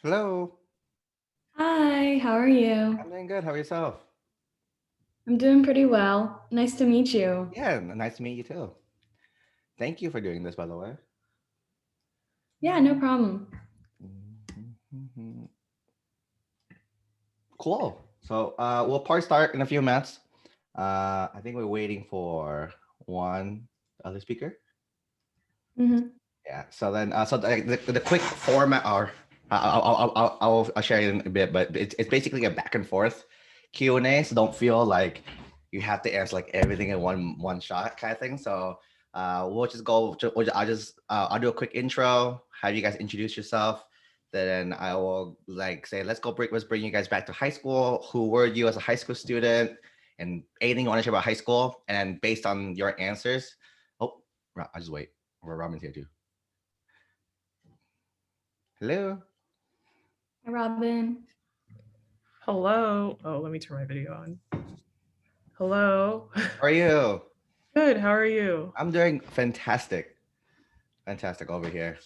Hello. Hi, how are you? I'm doing good. How are yourself? I'm doing pretty well. Nice to meet you. Yeah, nice to meet you too. Thank you for doing this, by the way. Yeah, no problem. Cool. So we'll probably start in a few minutes. I think we're waiting for one other speaker. Hmm. Yeah. So then, so the quick format, or I'll share it in a bit, but it's basically a back and forth Q&A. So don't feel like you have to answer like everything in one shot kind of thing. So we'll just go. I'll do a quick intro. Have you guys introduce yourself. Then I will like say, let's bring you guys back to high school. Who were you as a high school student, and anything you want to share about high school. And then based on your answers, oh, I just wait. Robin's here too. Hello. Hi, Robin. Hello. Oh, let me turn my video on. Hello. How are you? Good. How are you? I'm doing fantastic. Fantastic over here.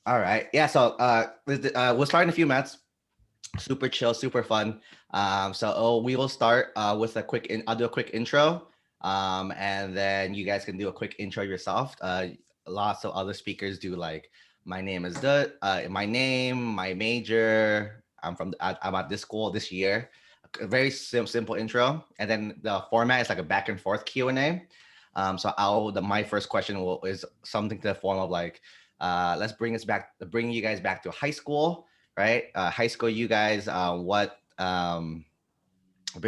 All right. Yeah. So we'll start in a few minutes. Super chill, super fun. We will start with a quick. I'll do a quick intro, and then you guys can do a quick intro yourself. Lots of other speakers do like my name is my name, my major. I'm at this school this year. A very simple intro, and then the format is like a back and forth Q&A. My first question is something to the form of like, let's bring you guys back to high school, right? High school, you guys, bring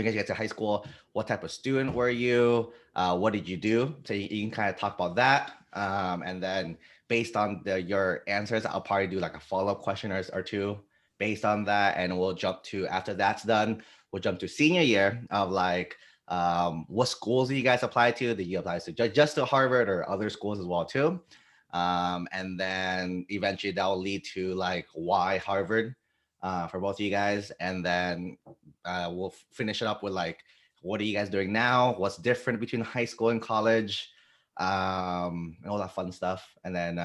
us to high school. What type of student were you? What did you do? So you can kind of talk about that. And then based on your answers, I'll probably do like a follow-up question or two based on that. And we'll jump to, after that's done, we'll jump to senior year of like, what schools do you guys apply to? Did you apply to just to Harvard or other schools as well too? And then eventually that will lead to like why Harvard for both of you guys. And then we'll finish it up with like, what are you guys doing now? What's different between high school and college? And all that fun stuff. And then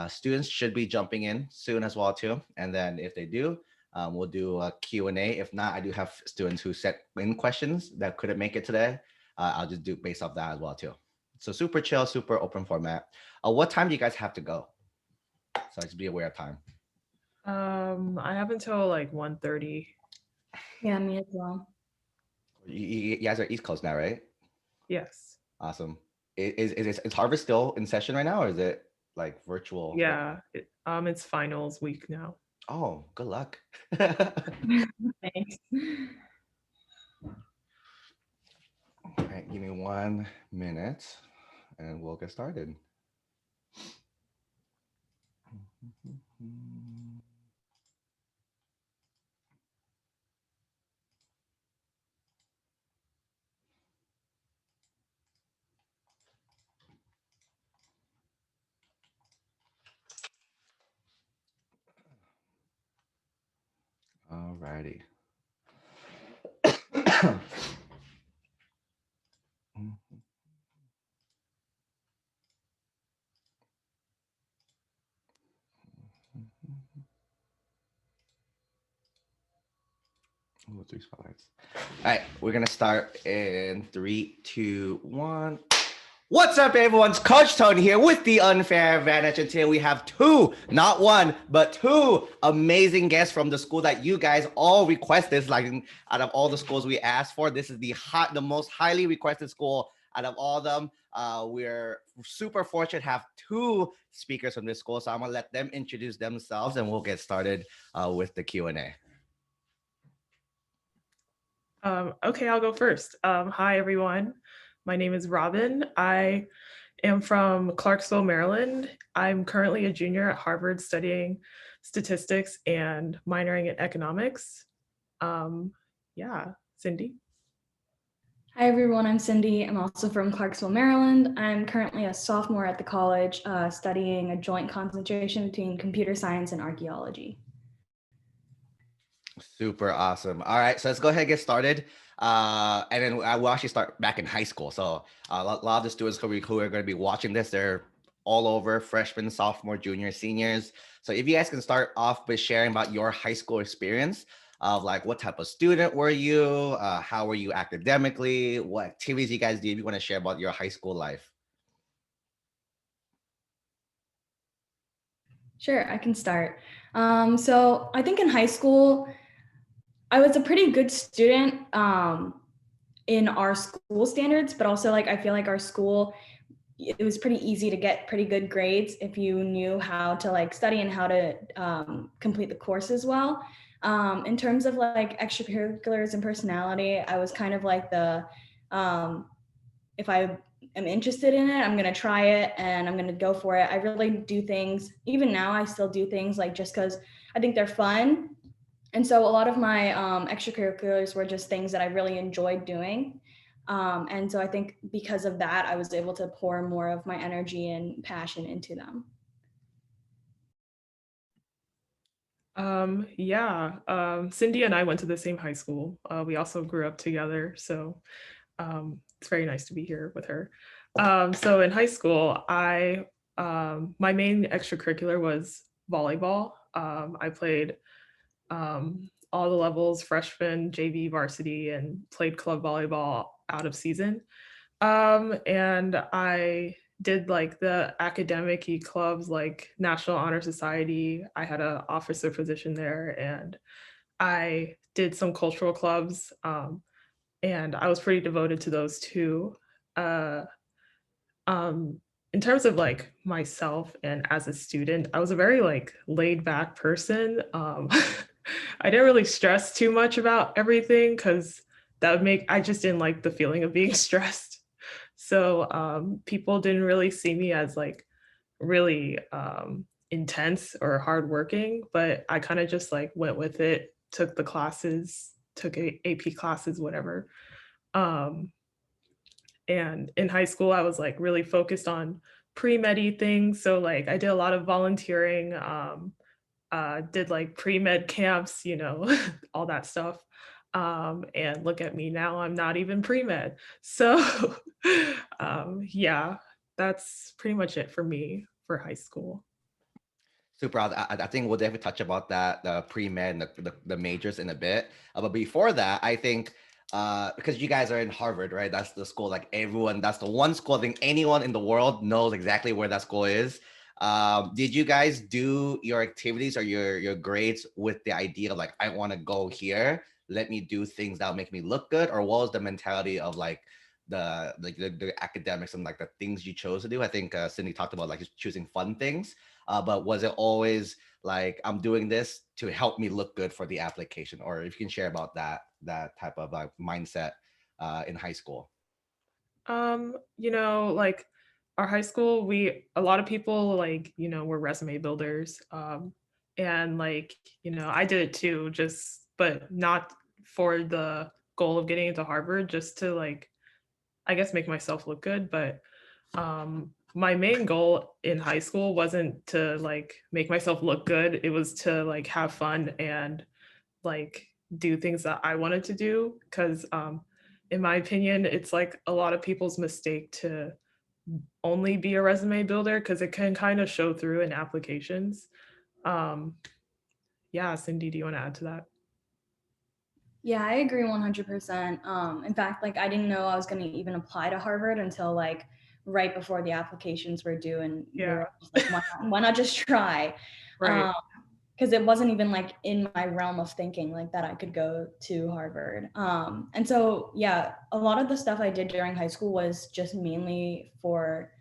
students should be jumping in soon as well too. And then if they do, we'll do a Q&A. If not, I do have students who sent in questions that couldn't make it today. I'll just do based off that as well too. So super chill, super open format. What time do you guys have to go? So just be aware of time. I have until like 1:30. Yeah, me as well. You guys are East Coast now, right? Yes. Awesome. Is Harvard still in session right now, or is it like virtual? Yeah. It's finals week now. Oh, good luck. Thanks. All right, give me 1 minute and we'll get started. All righty. Ooh, three spotlights. All right, we're gonna start in three, two, one. What's up, everyone? It's Coach Tony here with the Unfair Advantage, and today we have two, not one, but two amazing guests from the school that you guys all requested. Like out of all the schools we asked for, this is the most highly requested school out of all of them. We're super fortunate to have two speakers from this school, so I'm gonna let them introduce themselves, and we'll get started with the Q&A. Okay, I'll go first. Hi, everyone. My name is Robin. I am from Clarksville, Maryland. I'm currently a junior at Harvard studying statistics and minoring in economics. Um, yeah, Cindy. Hi, everyone. I'm Cindy. I'm also from Clarksville, Maryland. I'm currently a sophomore at the college studying a joint concentration between computer science and archaeology. Super awesome. All right, so let's go ahead and get started. And then I will actually start back in high school. So a lot of the students who are going to be watching this, they're all over, freshmen, sophomore, junior, seniors. So if you guys can start off with sharing about your high school experience of like what type of student were you, how were you academically, what activities you guys did, if you want to share about your high school life. Sure, I can start. So I think in high school, I was a pretty good student in our school standards, but also like I feel like our school, it was pretty easy to get pretty good grades if you knew how to like study and how to complete the course as well. In terms of like extracurriculars and personality, I was kind of like the if I am interested in it, I'm going to try it and I'm going to go for it. I really do things, even now, I still do things like just because I think they're fun. And so a lot of my extracurriculars were just things that I really enjoyed doing. And so I think because of that, I was able to pour more of my energy and passion into them. Cindy and I went to the same high school. We also grew up together, so it's very nice to be here with her. So in high school, my main extracurricular was volleyball. I played all the levels, freshman, JV, varsity, and played club volleyball out of season. And I did like the academic clubs like National Honor Society. I had an officer position there, and I did some cultural clubs. And I was pretty devoted to those too. Uh, in terms of like myself and as a student, I was a very like laid back person. I didn't really stress too much about everything because that would make, I just didn't like the feeling of being stressed. So people didn't really see me as like really intense or hardworking, but I kind of just like went with it, took the classes, took AP classes, whatever. Um, and in high school, I was like really focused on pre-med things. So like I did a lot of volunteering, did like pre-med camps, you know, all that stuff. And look at me now, I'm not even pre-med. So yeah, that's pretty much it for me for high school. Super. I think we'll definitely touch about that, the pre-med and the majors in a bit. But before that, I think because you guys are in Harvard, right? That's the school like everyone, that's the one school I think anyone in the world knows exactly where that school is. Did you guys do your activities or your grades with the idea of like, I want to go here, let me do things that'll make me look good? Or what was the mentality of like the academics and like the things you chose to do? I think Cindy talked about like just choosing fun things. But was it always like I'm doing this to help me look good for the application? Or if you can share about that type of like mindset in high school. You know, like our high school, a lot of people like, you know, were resume builders. And like, you know, I did it too, just but not for the goal of getting into Harvard, just to like, I guess make myself look good. But my main goal in high school wasn't to like make myself look good. It was to like have fun and like do things that I wanted to do. Because in my opinion, it's like a lot of people's mistake to only be a resume builder because it can kind of show through in applications. Um, yeah, Cindy, do you want to add to that? Yeah, I agree 100%. In fact, like I didn't know I was going to even apply to Harvard until like right before the applications were due, and we Yeah, were just like, why not just try? right. Because it wasn't even like in my realm of thinking like that I could go to Harvard. And so yeah, a lot of the stuff I did during high school was just mainly for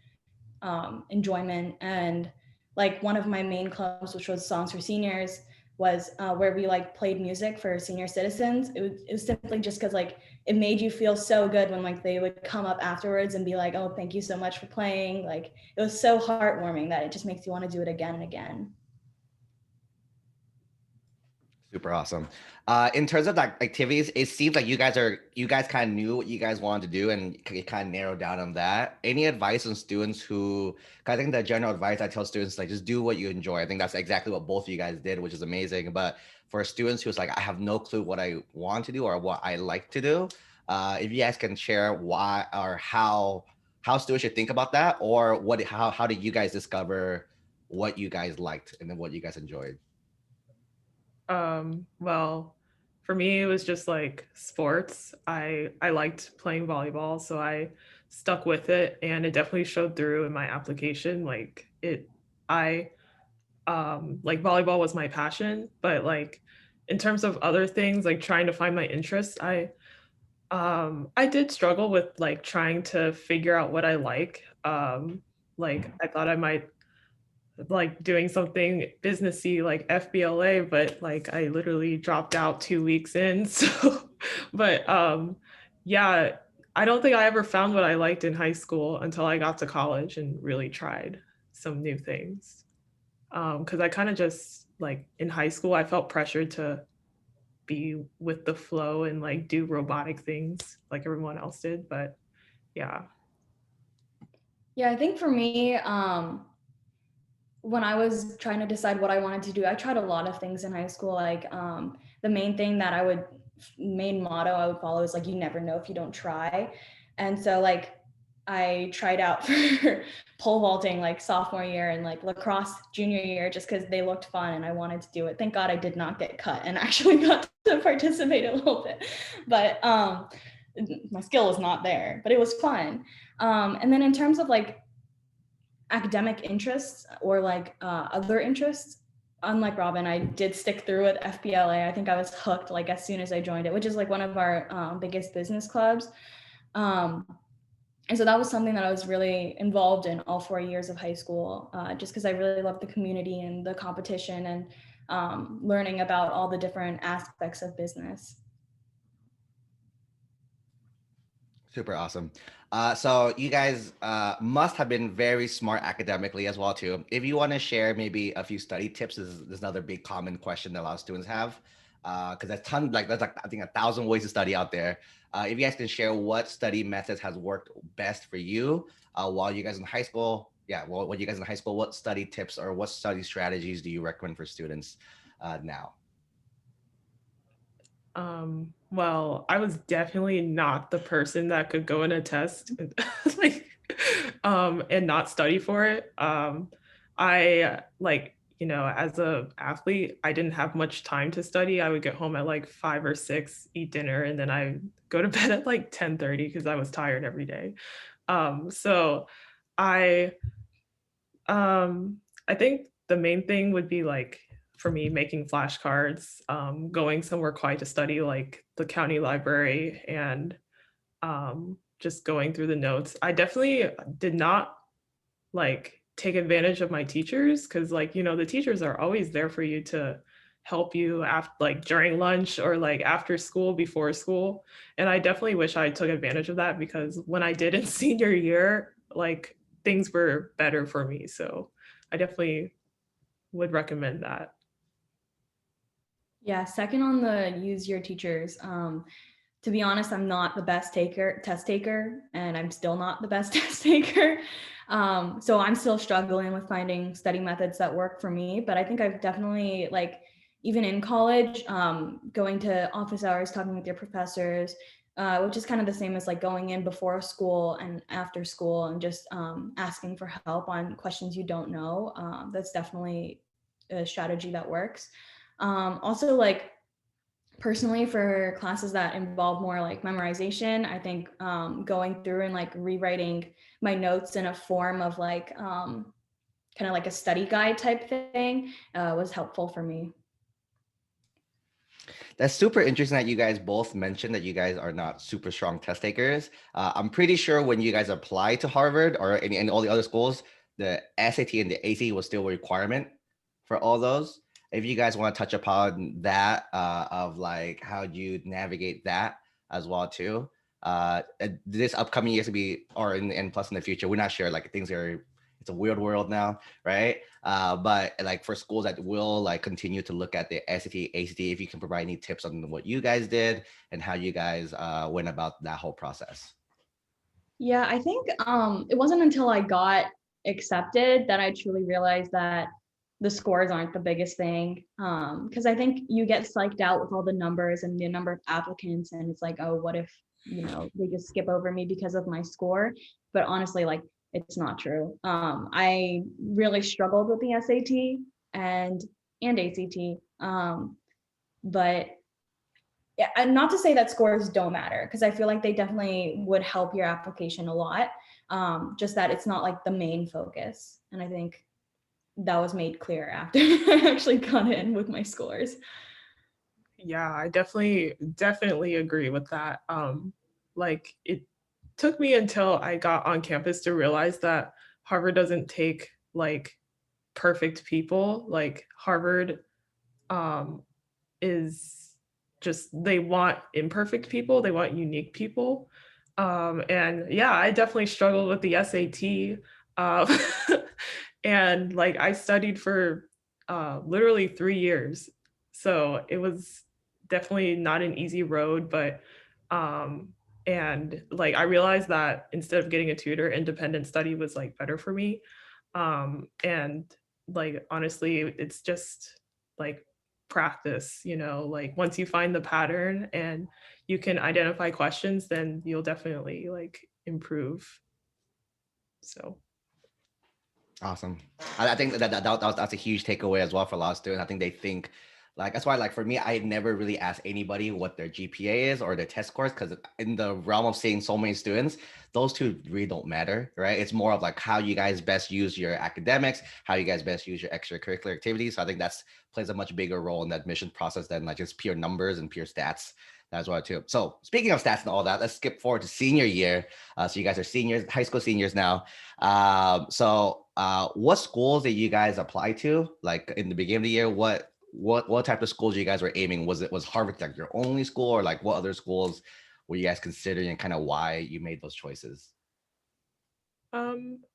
enjoyment. And like one of my main clubs, which was Songs for Seniors, was where we like played music for senior citizens. It was simply just because like it made you feel so good when like they would come up afterwards and be like, oh, thank you so much for playing. Like it was so heartwarming that it just makes you want to do it again and again. Super awesome. In terms of like activities, it seems like you guys kind of knew what you guys wanted to do and it kind of narrowed down on that. Any advice on students who, 'cause I think the general advice I tell students like just do what you enjoy. I think that's exactly what both of you guys did, which is amazing. But for students who's like I have no clue what I want to do or what I like to do, if you guys can share why or how students should think about that, or how did you guys discover what you guys liked and then what you guys enjoyed? Well, for me, it was just like sports. I liked playing volleyball, so I stuck with it, and it definitely showed through in my application. I like volleyball was my passion, but like in terms of other things, like trying to find my interests, I did struggle with like trying to figure out what I like. Like I thought I might like doing something businessy like FBLA, but like I literally dropped out 2 weeks in. So, but yeah, I don't think I ever found what I liked in high school until I got to college and really tried some new things. Because I kind of just like in high school, I felt pressured to be with the flow and like do robotic things like everyone else did. But yeah. Yeah, I think for me, when I was trying to decide what I wanted to do, I tried a lot of things in high school. Like the main thing that main motto I would follow is like, you never know if you don't try. And so like I tried out for pole vaulting like sophomore year and like lacrosse junior year just because they looked fun and I wanted to do it. Thank God I did not get cut and actually got to participate a little bit. But my skill was not there, but it was fun. And then in terms of like academic interests or like other interests, unlike Robin, I did stick through with FBLA. I think I was hooked like as soon as I joined it, which is like one of our biggest business clubs. And so that was something that I was really involved in all 4 years of high school, just because I really loved the community and the competition and learning about all the different aspects of business. Super awesome. So you guys must have been very smart academically as well too. If you want to share maybe a few study tips, this is another big common question that a lot of students have. Because there's like I think 1,000 ways to study out there. If you guys can share what study methods has worked best for you while you guys in high school, well, when you guys in high school, what study tips or what study strategies do you recommend for students now? Well, I was definitely not the person that could go in a test and, like and not study for it. I like, you know, as a athlete, I didn't have much time to study. I would get home at like 5 or 6, eat dinner, and then I go to bed at like 10:30 because I was tired every day. So I I think the main thing would be like for me making flashcards, going somewhere quiet to study like the county library and just going through the notes. I definitely did not like take advantage of my teachers because like, you know, the teachers are always there for you to help you after like during lunch or like after school, before school. And I definitely wish I took advantage of that because when I did in senior year, like things were better for me. So I definitely would recommend that. Yeah, second on the use your teachers. To be honest, I'm not the best test taker, and I'm still not the best test taker. So I'm still struggling with finding study methods that work for me. But I think I've definitely like, even in college, going to office hours, talking with your professors, which is kind of the same as like going in before school and after school and just asking for help on questions you don't know. That's definitely a strategy that works. Also, like personally for classes that involve more like memorization, I think going through and like rewriting my notes in a form of like kind of like a study guide type thing was helpful for me. That's super interesting that you guys both mentioned that you guys are not super strong test takers. I'm pretty sure when you guys apply to Harvard or any all the other schools, the SAT and the ACT was still a requirement for all those. If you guys want to touch upon that of like how you navigate that as well too. This upcoming year to be or and plus in the future, we're not sure. Like things are, it's a weird world now, right? But like for schools that will like continue to look at the SAT, ACT, if you can provide any tips on what you guys did and how you guys went about that whole process. Yeah, I think it wasn't until I got accepted that I truly realized that the scores aren't the biggest thing. Because I think you get psyched out with all the numbers and the number of applicants, and it's like, oh, what if they just skip over me because of my score. But honestly, like, it's not true. I really struggled with the SAT and ACT. But yeah, and not to say that scores don't matter, because I feel like they definitely would help your application a lot. Just that it's not like the main focus. And I think that was made clear after I actually got in with my scores. Yeah, I definitely agree with that. Like it took me until I got on campus to realize that Harvard doesn't take like perfect people. Like Harvard is just, they want imperfect people, they want unique people. And yeah, I definitely struggled with the SAT. Um, and like I studied for literally 3 years. So it was definitely not an easy road, but and like I realized that instead of getting a tutor, independent study was like better for me. And like honestly, it's just like practice, like once you find the pattern and you can identify questions, then you'll definitely like improve. So Awesome. I think that's a huge takeaway as well for a lot of students. I think they think like that's why like for me, I never really ask anybody what their GPA is or their test scores because in the realm of seeing so many students, those two really don't matter, right? It's more of like how you guys best use your academics, how you guys best use your extracurricular activities. So I think that's plays a much bigger role in the admission process than like just pure numbers and pure stats. That's why too. So speaking of stats and all that, let's skip forward to senior year. So you guys are seniors, high school seniors now. What schools did you guys apply to? Like in the beginning of the year, what type of schools you guys were aiming? Was Harvard like your only school, or like what other schools were you guys considering, and kind of why you made those choices?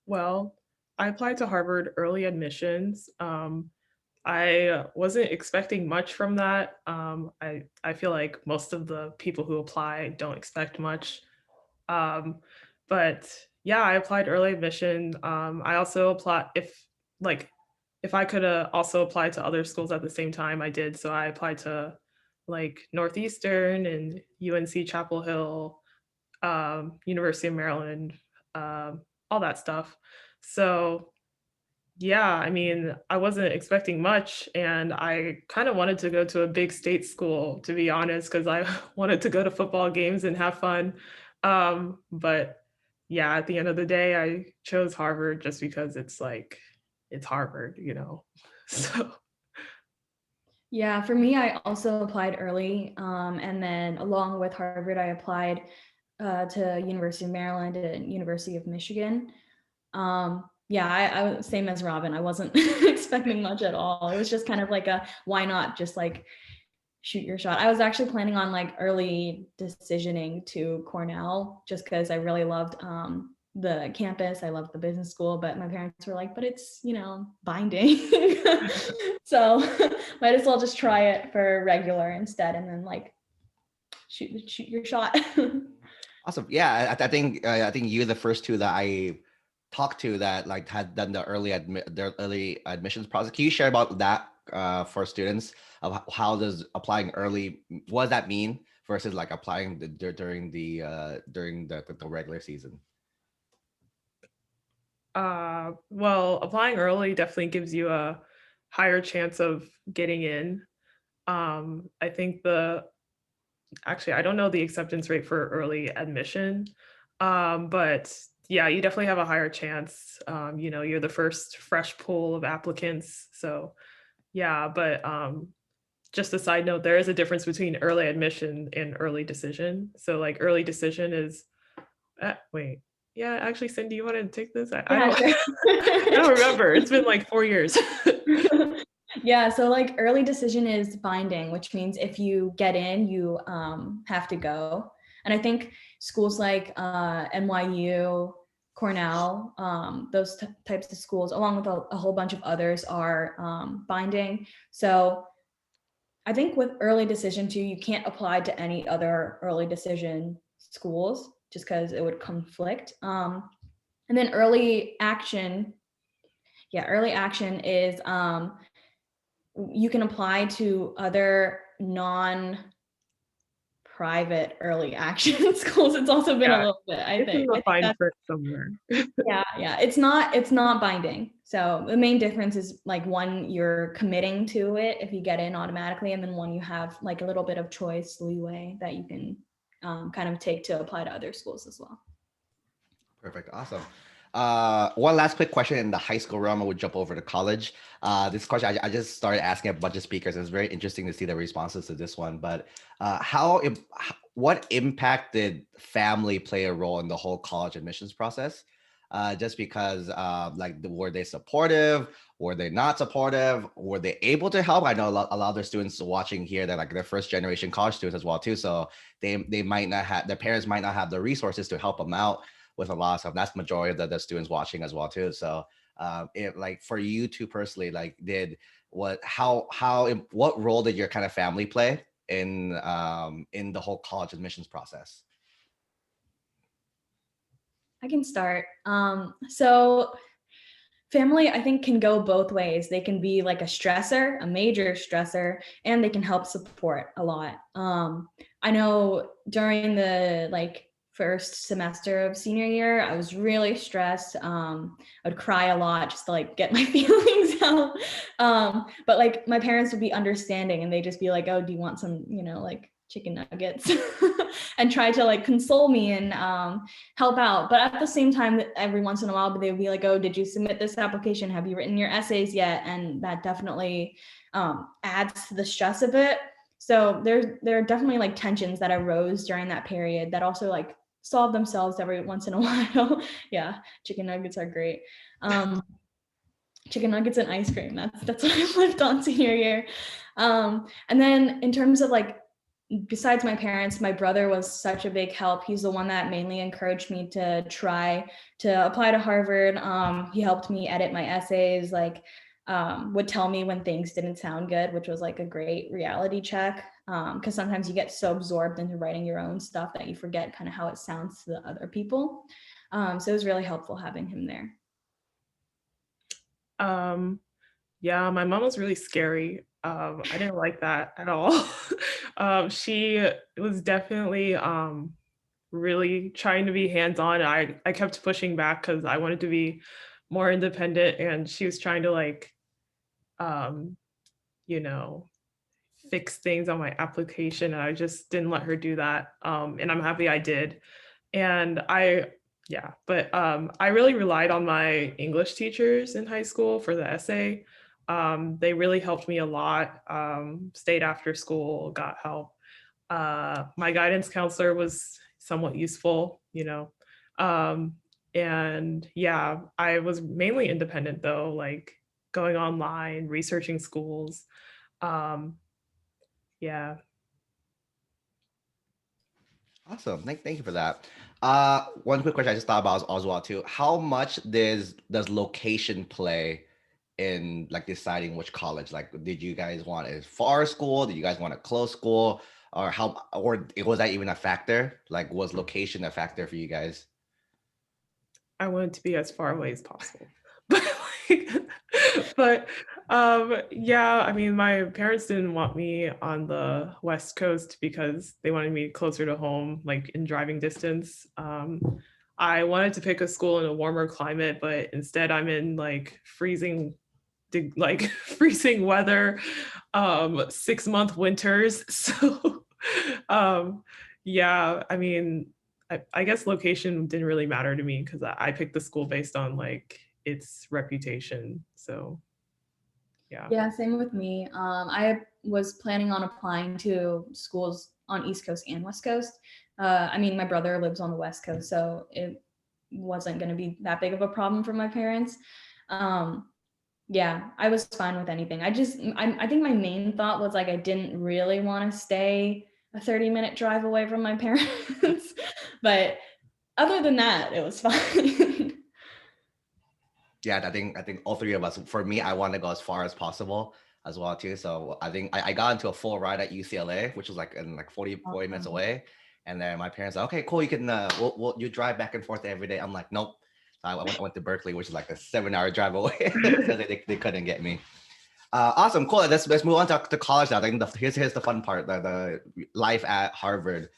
well, I applied to Harvard early admissions. I wasn't expecting much from that. I feel like most of the people who apply don't expect much. Um, but yeah, I applied early admission. I also applied if I could also apply to other schools at the same time, I did. So I applied to like Northeastern and UNC Chapel Hill, University of Maryland, all that stuff. So yeah, I mean, I wasn't expecting much, and I kind of wanted to go to a big state school, to be honest, because I wanted to go to football games and have fun. But yeah, at the end of the day, I chose Harvard just because it's Harvard. So Yeah, for me, I also applied early. And then along with Harvard, I applied to University of Maryland and University of Michigan. Yeah, I was same as Robin. I wasn't expecting much at all. It was just kind of like a why not just like shoot your shot. I was actually planning on like early decisioning to Cornell just because I really loved the campus. I loved the business school, but my parents were like, but it's, binding. So might as well just try it for regular instead and then like shoot your shot. Awesome. Yeah, I think you're the first two that I talked to that like had done their early admissions process. Can you share about that for students of how does applying early, what does that mean versus like applying during the regular season? well, applying early definitely gives you a higher chance of getting in. I think the actually, I don't know the acceptance rate for early admission, but yeah, you definitely have a higher chance. You're the first fresh pool of applicants. So yeah, but just a side note, there is a difference between early admission and early decision. So like early decision is, wait, yeah, actually, Cindy, you want to take this? I Yeah, don't, sure. I don't remember. It's been like 4 years. Yeah, so like early decision is binding, which means if you get in, you have to go. And I think schools like NYU, Cornell, those types of schools, along with a whole bunch of others, are binding. So I think with early decision too, you can't apply to any other early decision schools just because it would conflict. And then early action, yeah, early action is you can apply to other non private early action schools. It's also been a Yeah, little bit, I it's in think. the fine print somewhere. Yeah. It's not binding. So the main difference is like one, you're committing to it if you get in automatically, and then one, you have like a little bit of choice leeway that you can kind of take to apply to other schools as well. Perfect. Awesome. One last quick question in the high school realm, I would jump over to college. This question, I just started asking a bunch of speakers, and it's very interesting to see the responses to this one. But what impact did family play a role in the whole college admissions process? Just because, were they supportive? Were they not supportive? Were they able to help? I know a lot of their students watching here, they're like their first generation college students as well too. So they might not have, their parents might not have the resources to help them out with a lot of stuff. That's the majority of the students watching as well too. So like for you two personally, like what role did your kind of family play in the whole college admissions process? I can start. So family, I think, can go both ways. They can be like a stressor, a major stressor, and they can help support a lot. I know during the first semester of senior year, I was really stressed. I would cry a lot just to like get my feelings out. But like my parents would be understanding, and they'd just be like, "Oh, do you want some, like chicken nuggets?" and try to like console me and help out. But at the same time, every once in a while, they would be like, "Oh, did you submit this application? Have you written your essays yet?" And that definitely adds to the stress of it. So there are definitely like tensions that arose during that period that also like solve themselves every once in a while. Yeah, chicken nuggets are great. Chicken nuggets and ice cream. That's what I lived on senior year. And then in terms of like, besides my parents, my brother was such a big help. He's the one that mainly encouraged me to try to apply to Harvard. He helped me edit my essays, would tell me when things didn't sound good, which was like a great reality check. Because sometimes you get so absorbed into writing your own stuff that you forget kind of how it sounds to the other people. So it was really helpful having him there. Yeah, my mom was really scary. I didn't like that at all. She was definitely really trying to be hands-on. I kept pushing back because I wanted to be more independent, and she was trying to um, you know, fix things on my application, and I just didn't let her do that. And I'm happy I did. And I really relied on my English teachers in high school for the essay. They really helped me a lot. Stayed after school, got help. My guidance counselor was somewhat useful, and yeah, I was mainly independent though, like going online, researching schools. Um, yeah. Awesome. Thank you for that. One quick question I just thought about as well too. How much does location play in like deciding which college? Like, did you guys want a far school? Did you guys want a close school? Or was that even a factor? Like, was location a factor for you guys? I wanted to be as far away as possible. But like, but yeah, I mean, my parents didn't want me on the West Coast because they wanted me closer to home, like in driving distance. I wanted to pick a school in a warmer climate, but instead I'm in like freezing weather, 6-month winters. So yeah, I mean, I guess location didn't really matter to me because I picked the school based on like its reputation. So yeah. Yeah, same with me. I was planning on applying to schools on East Coast and West Coast. I mean, my brother lives on the West Coast, so it wasn't going to be that big of a problem for my parents. Yeah, I was fine with anything. I think my main thought was like I didn't really want to stay a 30-minute drive away from my parents, but other than that, it was fine. Yeah, I think all three of us. For me, I want to go as far as possible as well too. So I think I got into a full ride at UCLA, which was like in like 40 minutes away. And then my parents like, okay, cool, you can you drive back and forth every day. I'm like, nope. So I went to Berkeley, which is like a 7-hour drive away. So they couldn't get me. Awesome, cool. Let's move on to college now. I think here's the fun part, the life at Harvard.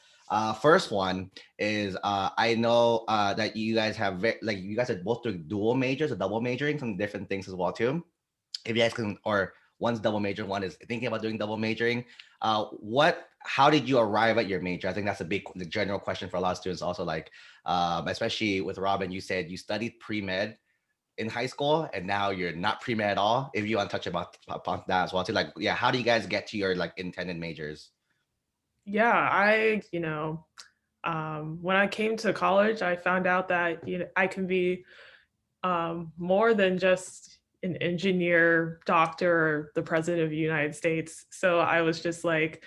First one is I know that you guys have you guys are both doing dual majors or double majoring, some different things as well too. If you guys can, or one's double major, one is thinking about doing double majoring. How did you arrive at your major? I think that's the general question for a lot of students. Also, like, especially with Robin, you said you studied pre-med in high school and now you're not pre-med at all. If you want to touch upon that as well too, like, yeah, how do you guys get to your like intended majors? Yeah, when I came to college, I found out that I can be more than just an engineer, doctor, or the president of the United States. So I was just like,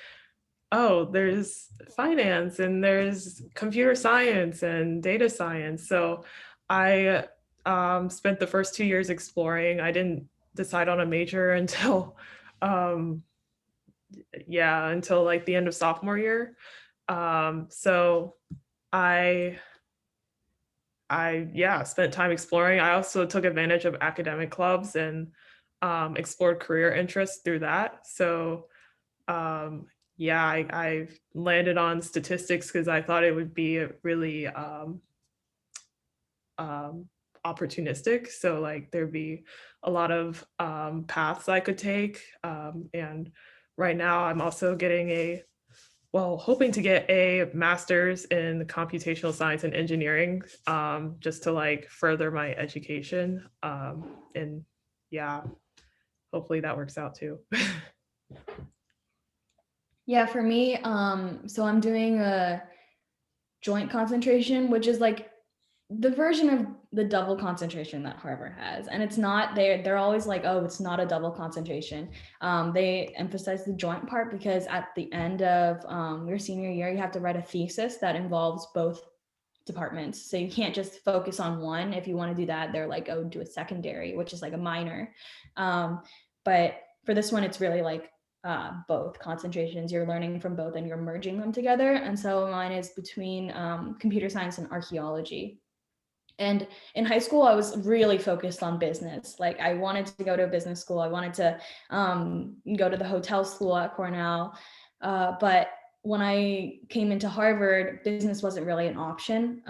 oh, there's finance and there's computer science and data science. So I spent the first 2 years exploring. I didn't decide on a major until, um, until like the end of sophomore year. So I spent time exploring. I also took advantage of academic clubs and explored career interests through that. So I landed on statistics because I thought it would be really opportunistic. So like there'd be a lot of paths I could take. And right now I'm also hoping to get a master's in computational science and engineering, just to like further my education. And yeah, hopefully that works out too. Yeah, for me, so I'm doing a joint concentration, which is like the version of the double concentration that Harvard has. And it's not, they're always like, oh, it's not a double concentration. They emphasize the joint part because at the end of your senior year, you have to write a thesis that involves both departments. So you can't just focus on one. If you want to do that, they're like, oh, do a secondary, which is like a minor. But for this one, it's really like both concentrations. You're learning from both and you're merging them together. And so mine is between computer science and archaeology. And in high school, I was really focused on business. Like I wanted to go to a business school. I wanted to go to the hotel school at Cornell. But when I came into Harvard, business wasn't really an option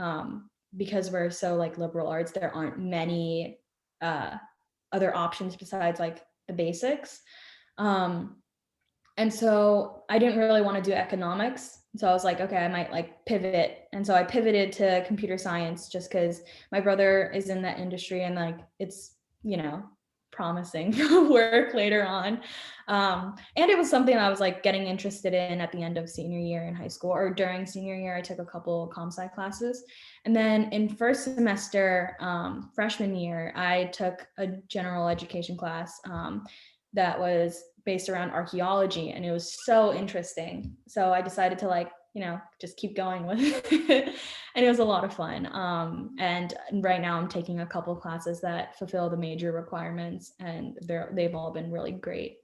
because we're so like liberal arts. There aren't many other options besides like the basics. And so I didn't really want to do economics. So I was like, okay, I might like pivot. And so I pivoted to computer science just because my brother is in that industry and like it's, promising work later on. And it was something I was like getting interested in at the end of senior year in high school, or during senior year, I took a couple comp sci classes. And then in first semester, freshman year, I took a general education class that was based around archaeology, and it was so interesting. So I decided to like, just keep going with it. And it was a lot of fun. And right now I'm taking a couple of classes that fulfill the major requirements, and they've all been really great.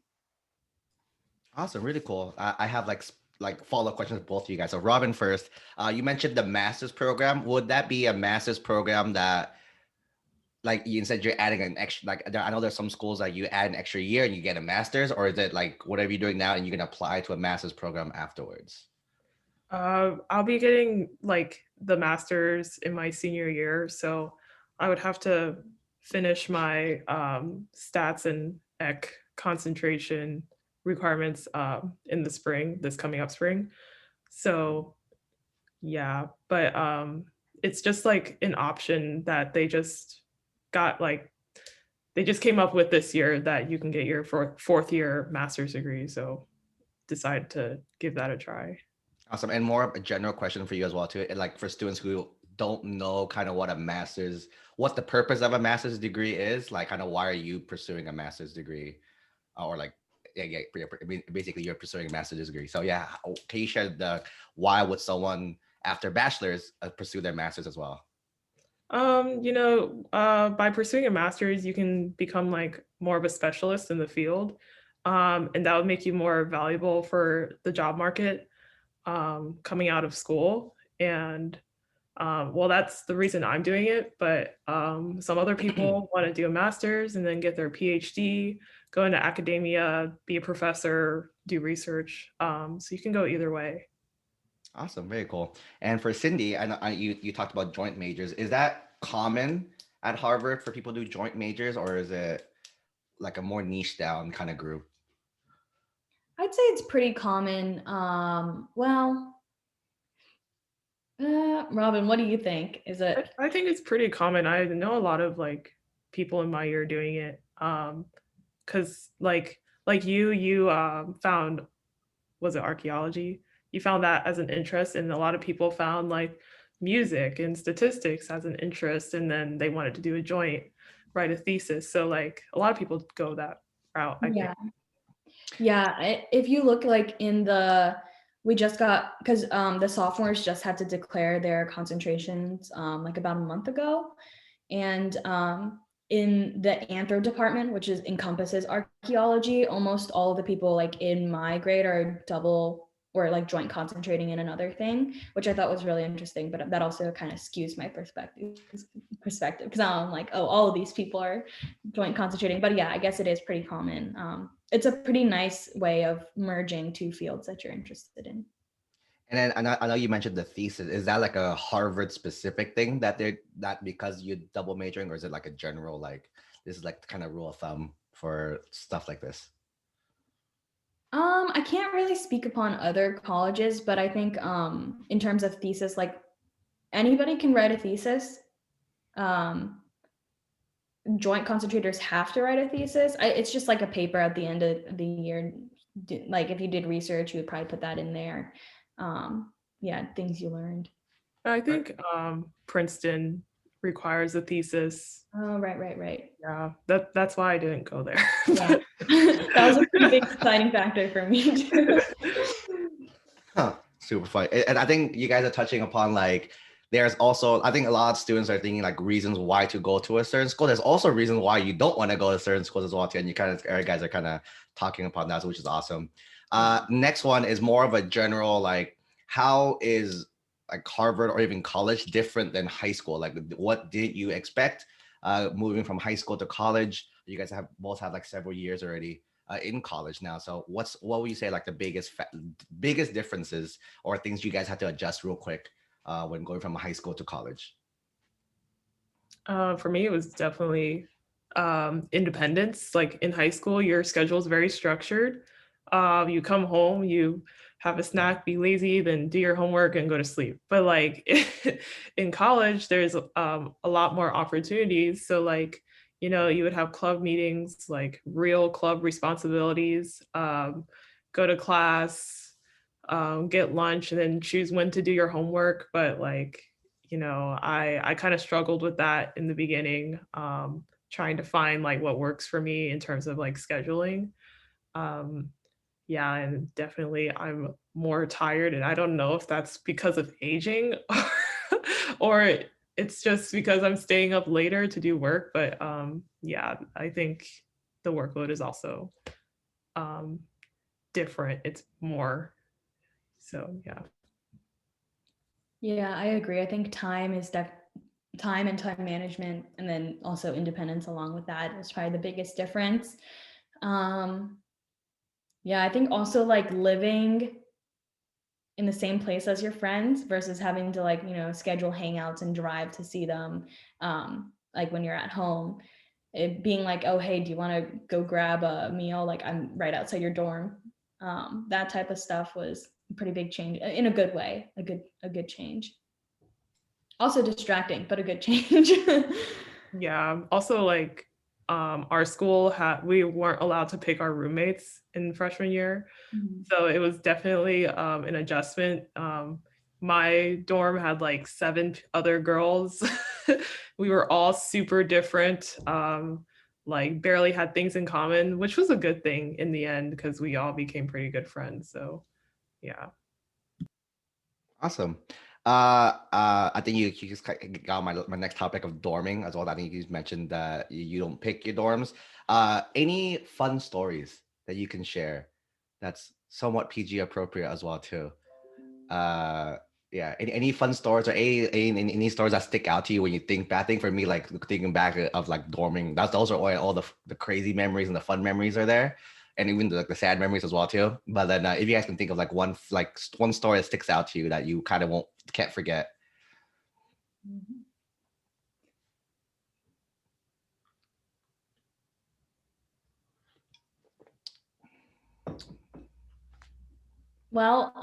Awesome, really cool. I have like follow-up questions with both of you guys. So Robin first, you mentioned the master's program. Would that be a master's program that, like you said, you're adding an extra, like I know there's some schools that you add an extra year and you get a master's, or is it like whatever you're doing now and you can apply to a master's program afterwards? I'll be getting like the master's in my senior year, so I would have to finish my stats and ec concentration requirements in the spring, this coming up spring. So yeah, but it's just like an option that they just came up with this year, that you can get your fourth year master's degree. So decide to give that a try. Awesome. And more of a general question for you as well too. And like for students who don't know kind of what the purpose of a master's degree is, like kind of why are you pursuing a master's degree? Or like, basically you're pursuing a master's degree. So yeah, can you share why would someone after bachelor's pursue their master's as well? By pursuing a master's, you can become like more of a specialist in the field. And that would make you more valuable for the job market coming out of school. And Well, that's the reason I'm doing it, but some other people want to do a master's and then get their PhD, go into academia, be a professor, do research. So you can go either way. Awesome, very cool. And for Cindy, I know you talked about joint majors. Is that common at Harvard for people to do joint majors, or is it like a more niche down kind of group? I'd say it's pretty common. Robin, what do you think? Is it? I think it's pretty common. I know a lot of like people in my year doing it. Because like you found, was it archaeology? You found that as an interest, and a lot of people found like music and statistics as an interest, and then they wanted to do a joint, write a thesis. So like a lot of people go that route, I think. Yeah. If you look like in the, we just got, because the sophomores just had to declare their concentrations like about a month ago. And in the anthro department, which encompasses archaeology, almost all of the people like in my grade are double or like joint concentrating in another thing, which I thought was really interesting. But that also kind of skews my perspective because I'm like, oh, all of these people are joint concentrating. But yeah, I guess it is pretty common. It's a pretty nice way of merging two fields that you're interested in. And then I know you mentioned the thesis. Is that like a Harvard specific thing that they're that because you double majoring, or is it like a general like this is like the kind of rule of thumb for stuff like this? I can't really speak upon other colleges, but I think in terms of thesis, like anybody can write a thesis. Um, joint concentrators have to write a thesis. It's just like a paper at the end of the year. Like if you did research, you would probably put that in there. Yeah, things you learned. I think Princeton requires a thesis. Oh, right. Yeah, that's why I didn't go there. Yeah. That was a pretty big deciding factor for me too. Huh, super fun. And I think you guys are touching upon like there's also I think a lot of students are thinking like reasons why to go to a certain school. There's also reasons why you don't want to go to certain schools as well too. And you guys are kind of talking upon that, which is awesome. Next one is more of a general like how is like Harvard or even college different than high school? Like what did you expect moving from high school to college? You guys have both had like several years already in college now. So what would you say like the biggest differences or things you guys had to adjust real quick when going from high school to college? For me, it was definitely independence. Like in high school, your schedule is very structured. You come home, you have a snack, be lazy, then do your homework and go to sleep. But like in college, there's a lot more opportunities. So like, you know, you would have club meetings, like real club responsibilities, go to class, get lunch, and then choose when to do your homework. But like, you know, I kind of struggled with that in the beginning, trying to find like what works for me in terms of like scheduling. Um, yeah, and definitely I'm more tired, and I don't know if that's because of aging or it's just because I'm staying up later to do work. But yeah, I think the workload is also um, different. It's more so, yeah. Yeah, I agree. I think time and time management, and then also independence along with that is probably the biggest difference. Um, yeah, I think also like living in the same place as your friends versus having to like, schedule hangouts and drive to see them. Like when you're at home, it being like, oh, hey, do you want to go grab a meal? Like I'm right outside your dorm. That type of stuff was a pretty big change in a good way, a good change. Also distracting, but a good change. Yeah. Also, like, our school we weren't allowed to pick our roommates in freshman year, Mhm. so it was definitely an adjustment. My dorm had like seven other girls. We were all super different. Like barely had things in common, which was a good thing in the end because we all became pretty good friends. So yeah. Awesome. I think you just got my next topic of dorming as well. I think you mentioned that you don't pick your dorms. Any fun stories that you can share that's somewhat PG appropriate as well too? Uh, Yeah. Any fun stories or any stories that stick out to you when you think back? I think for me, like thinking back of like dorming, those are all the crazy memories and the fun memories are there. And even the sad memories as well too. But then if you guys can think of like one story that sticks out to you that you kind of can't forget. Well,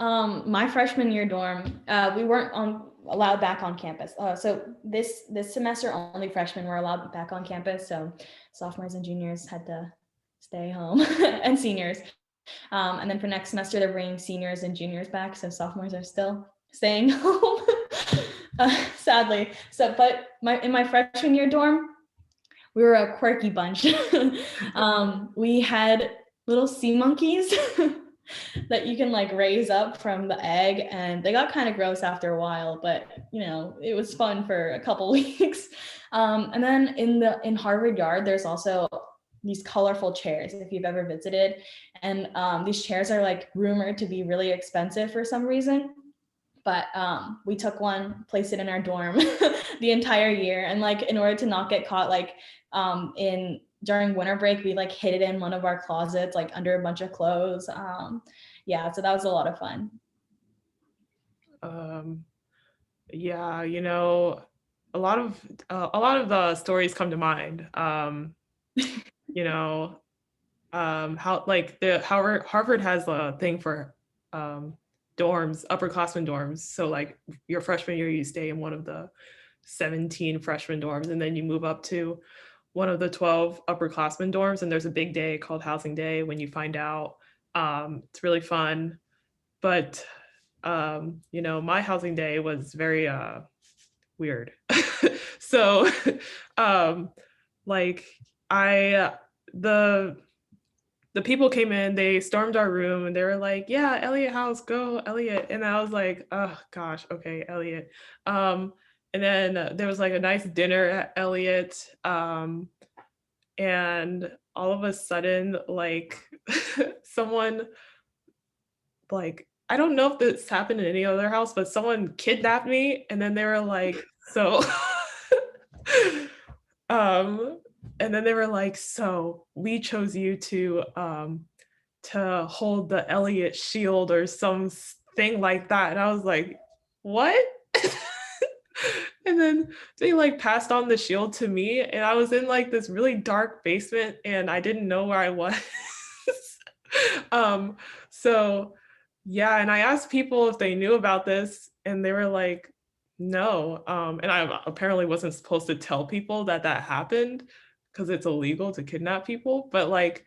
my freshman year dorm, we weren't allowed back on campus. So this semester, only freshmen were allowed back on campus. So sophomores and juniors had to stay home, and seniors. And then for next semester, they're bringing seniors and juniors back. So sophomores are still staying home, sadly. So, but in my freshman year dorm, we were a quirky bunch. We had little sea monkeys that you can like raise up from the egg, and they got kind of gross after a while, but you know, it was fun for a couple weeks. And then in Harvard Yard, there's also these colorful chairs, if you've ever visited. And these chairs are like rumored to be really expensive for some reason. But we took one, placed it in our dorm the entire year. And like, in order to not get caught, like during winter break, we like hid it in one of our closets, like under a bunch of clothes. Yeah, so that was a lot of fun. Yeah, you know, a lot of the stories come to mind. You know, how like the Harvard has a thing for dorms, upperclassmen dorms. So like your freshman year, you stay in one of the 17 freshman dorms, and then you move up to one of the 12 upperclassmen dorms. And there's a big day called Housing Day when you find out. It's really fun, but you know, my housing day was very weird. So, like the people came in, they stormed our room, and they were like, "Yeah, Elliot House, go, Elliot." And I was like, "Oh gosh, okay, Elliot." And then there was like a nice dinner at Elliot, and all of a sudden, like someone, like, I don't know if this happened in any other house, but someone kidnapped me, and then they were like, "So," um, and then they were like, "So we chose you to hold the Elliot shield or something like that." And I was like, "What?" And then they like passed on the shield to me, and I was in like this really dark basement, and I didn't know where I was. um, so yeah, and I asked people if they knew about this, and they were like, "No." And I apparently wasn't supposed to tell people that that happened because it's illegal to kidnap people. But like,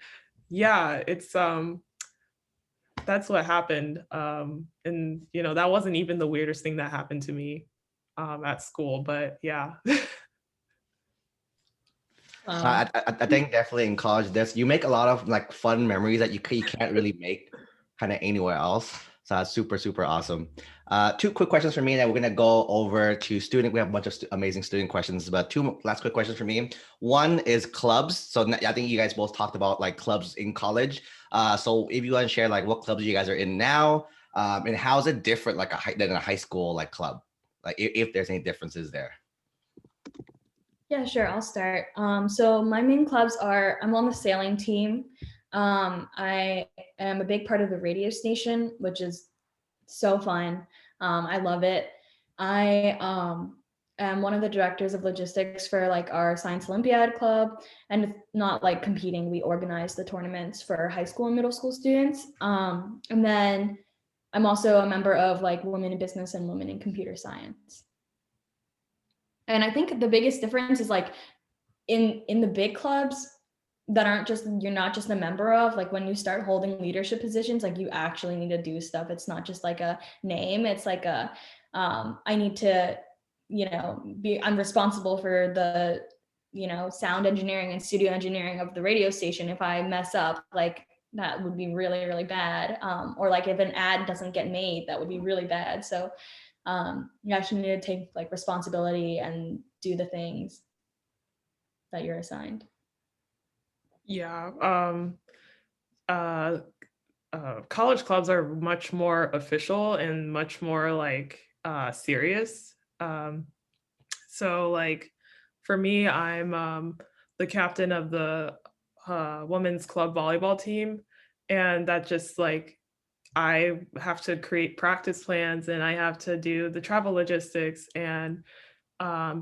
yeah, it's that's what happened. And you know, that wasn't even the weirdest thing that happened to me at school. But yeah. I think definitely in college, you make a lot of like fun memories that you can't really make kind of anywhere else. So that's super, super awesome. Two quick questions for me, and then we're gonna go over to student. We have a bunch of amazing student questions, but two last quick questions for me. One is clubs. So I think you guys both talked about like clubs in college. So if you want to share like what clubs you guys are in now, and how is it different like than a high school like club, like if there's any differences there. Yeah, sure. I'll start. So my main clubs are, I'm on the sailing team. I am a big part of the radio station, which is so fun. I love it. I am one of the directors of logistics for like our Science Olympiad club, and it's not like competing. We organize the tournaments for high school and middle school students. And then I'm also a member of like Women in Business and Women in Computer Science. And I think the biggest difference is like in the big clubs that aren't just, you're not just a member of, like when you start holding leadership positions, like you actually need to do stuff. It's not just like a name. It's like I need to, you know, I'm responsible for the, you know, sound engineering and studio engineering of the radio station. If I mess up, like that would be really, really bad. Or like if an ad doesn't get made, that would be really bad. So you actually need to take like responsibility and do the things that you're assigned. Yeah. College clubs are much more official and much more like serious. So like for me, I'm the captain of the women's club volleyball team, and that just like I have to create practice plans and I have to do the travel logistics and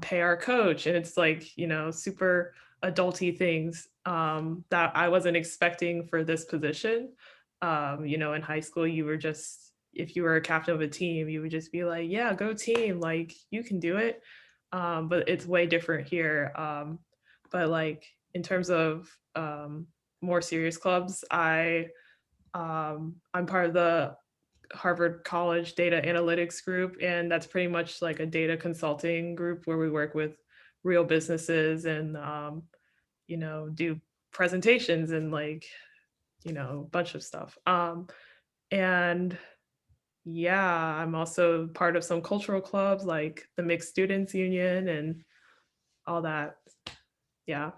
pay our coach. And it's like, super adulty things that I wasn't expecting for this position. In high school, you were just, if you were a captain of a team, you would just be like, yeah, go team, like you can do it. But it's way different here. But like in terms of more serious clubs, I'm part of the Harvard College Data Analytics Group, and that's pretty much like a data consulting group where we work with real businesses and do presentations and like a bunch of stuff. And yeah, I'm also part of some cultural clubs like the Mixed Students Union and all that. Yeah.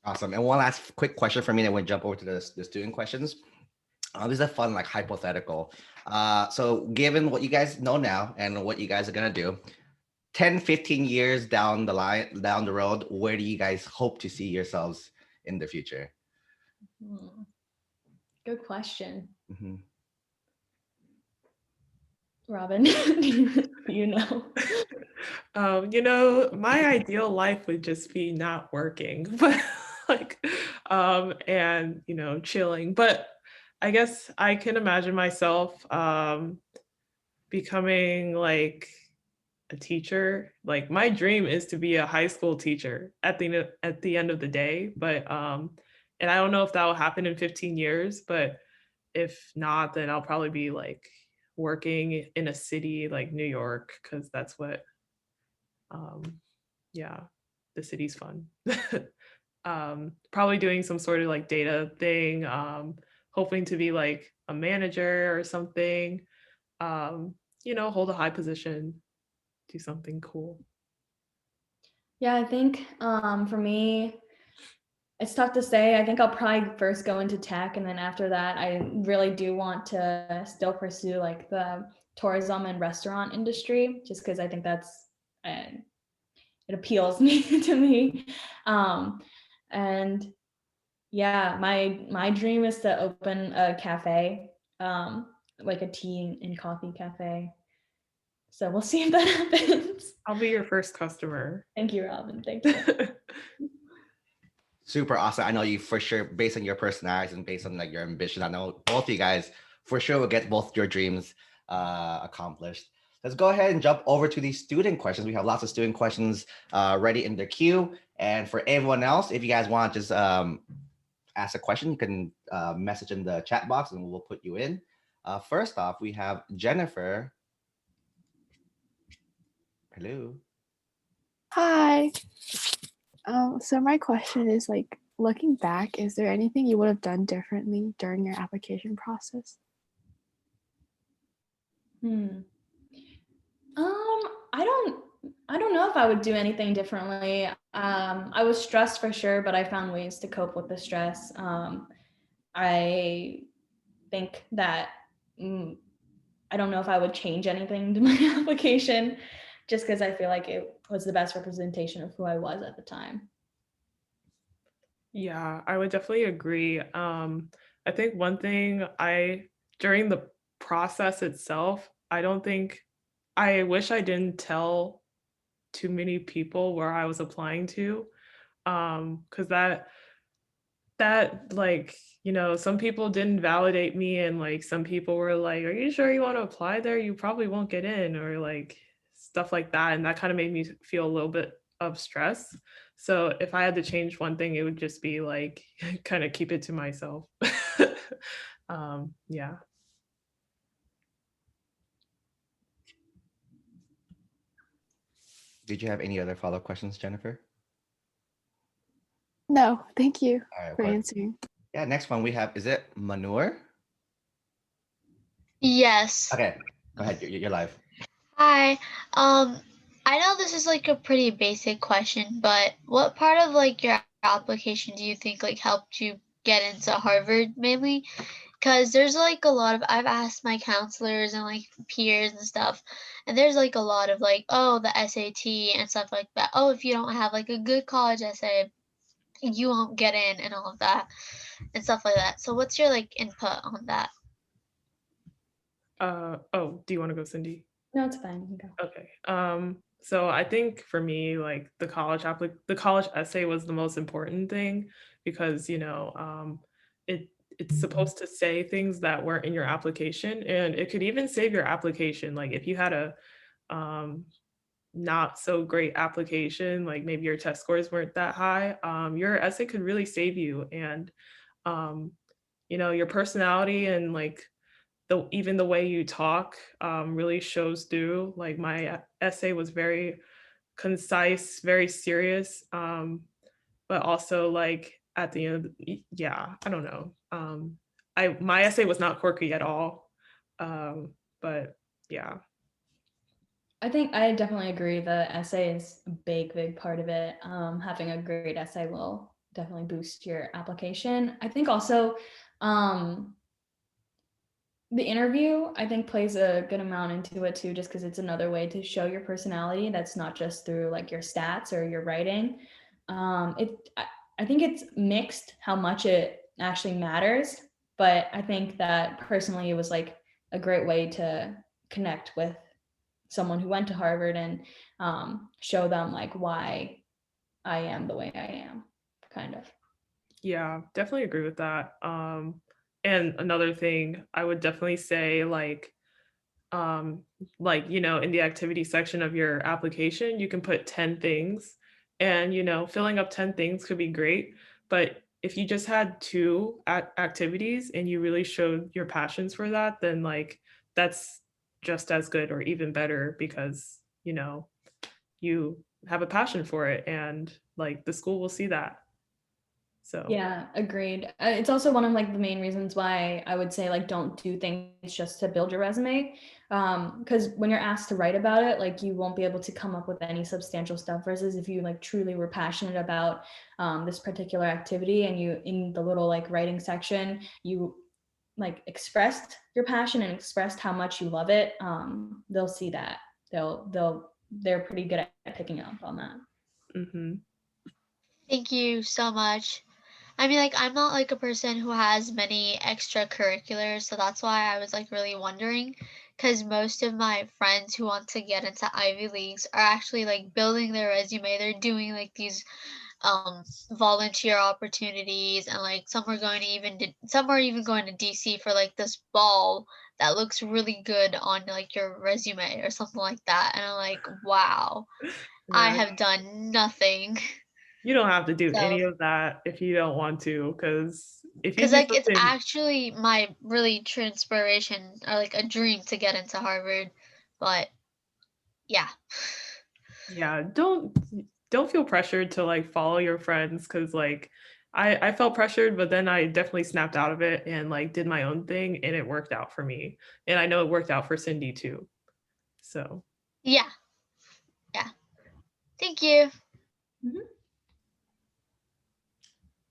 Awesome. And one last quick question for me, then we'll jump over to the student questions. This is a fun, like hypothetical. So given what you guys know now and what you guys are gonna do, 10, 15 years down the road, where do you guys hope to see yourselves in the future? Good question. Mm-hmm. Robin, you know. My ideal life would just be not working, but like, and chilling. But I guess I can imagine myself becoming like a teacher. Like my dream is to be a high school teacher at the end of the day. But and I don't know if that will happen in 15 years, but if not, then I'll probably be like working in a city like New York, because that's what yeah, the city's fun. Probably doing some sort of like data thing, hoping to be like a manager or something, hold a high position, do something cool. Yeah, I think for me, it's tough to say. I think I'll probably first go into tech, and then after that, I really do want to still pursue like the tourism and restaurant industry, just because I think that's it appeals me to me. And yeah, my dream is to open a cafe, like a tea and coffee cafe. So we'll see if that happens. I'll be your first customer. Thank you, Robin. Thank you. Super awesome. I know you for sure, based on your personalities and based on like your ambition, I know both of you guys for sure will get both your dreams accomplished. Let's go ahead and jump over to these student questions. We have lots of student questions ready in the queue. And for everyone else, if you guys want to just ask a question, you can message in the chat box and we'll put you in. First off, we have Jennifer. Hello. Hi. So my question is like, looking back, is there anything you would have done differently during your application process? I don't know if I would do anything differently. I was stressed for sure, but I found ways to cope with the stress. I think that I don't know if I would change anything to my application, just because I feel like it was the best representation of who I was at the time. Yeah, I would definitely agree. I think one thing during the process itself, I wish I didn't tell too many people where I was applying to, because that like, some people didn't validate me, and like some people were like, are you sure you want to apply there? You probably won't get in, or like stuff like that. And that kind of made me feel a little bit of stress. So if I had to change one thing, it would just be like kind of keep it to myself. Yeah. Did you have any other follow-up questions, Jennifer? No, thank you for answering. Yeah, next one we have, is it Manur? Yes. Okay, go ahead, you're live. Hi. I know this is like a pretty basic question, but what part of like your application do you think like helped you get into Harvard mainly? because there's like a lot of, I've asked my counselors and like peers and stuff, and there's like a lot of like, oh, the SAT and stuff like that. Oh, if you don't have like a good college essay, you won't get in and all of that and stuff like that. So what's your like input on that? Oh, do you want to go, Cindy? No, it's fine. You can go. Okay. So I think for me, like the college essay was the most important thing because, it's supposed to say things that weren't in your application, and it could even save your application. Like if you had a um not so great application, like maybe your test scores weren't that high, your essay could really save you. And um, your personality and like even the way you talk really shows through. Like my essay was very concise, very serious, but also like at the end of yeah, I don't know. My essay was not quirky at all, but yeah. I think I definitely agree. The essay is a big part of it. Having a great essay will definitely boost your application. I think also the interview, I think, plays a good amount into it too, just because it's another way to show your personality. That's not just through like your stats or your writing. I think it's mixed how much it actually matters, but I think that personally it was like a great way to connect with someone who went to Harvard and show them like why I am the way I am, kind of. Yeah, definitely agree with that. And another thing I would definitely say, in the activity section of your application, you can put 10 things, and filling up 10 things could be great, but if you just had two activities and you really showed your passions for that, then like that's just as good or even better because you have a passion for it, and like the school will see that. So Yeah, agreed. It's also one of like the main reasons why I would say like don't do things just to build your resume. Because when you're asked to write about it, like you won't be able to come up with any substantial stuff. Versus if you like truly were passionate about this particular activity and you in the little like writing section, you like expressed your passion and expressed how much you love it. They'll see that. They're pretty good at picking up on that. mm-hmm. Thank you so much. I mean, like, I'm not like a person who has many extracurriculars, so that's why I was like really wondering. Because most of my friends who want to get into Ivy Leagues are actually like building their resume. They're doing like these volunteer opportunities, and like some are even going to DC for like this ball that looks really good on like your resume or something like that. And I'm like, wow, I Yeah, have done nothing. you don't have to do So any of that if you don't want to, because if you because do like it's something, actually my really true inspiration or like a dream to get into Harvard. But yeah. yeah, don't feel pressured to like follow your friends, because like I felt pressured, but then I definitely snapped out of it and like did my own thing, and it worked out for me, and I know it worked out for Cindy too. So Yeah. Yeah. Thank you. Mhm.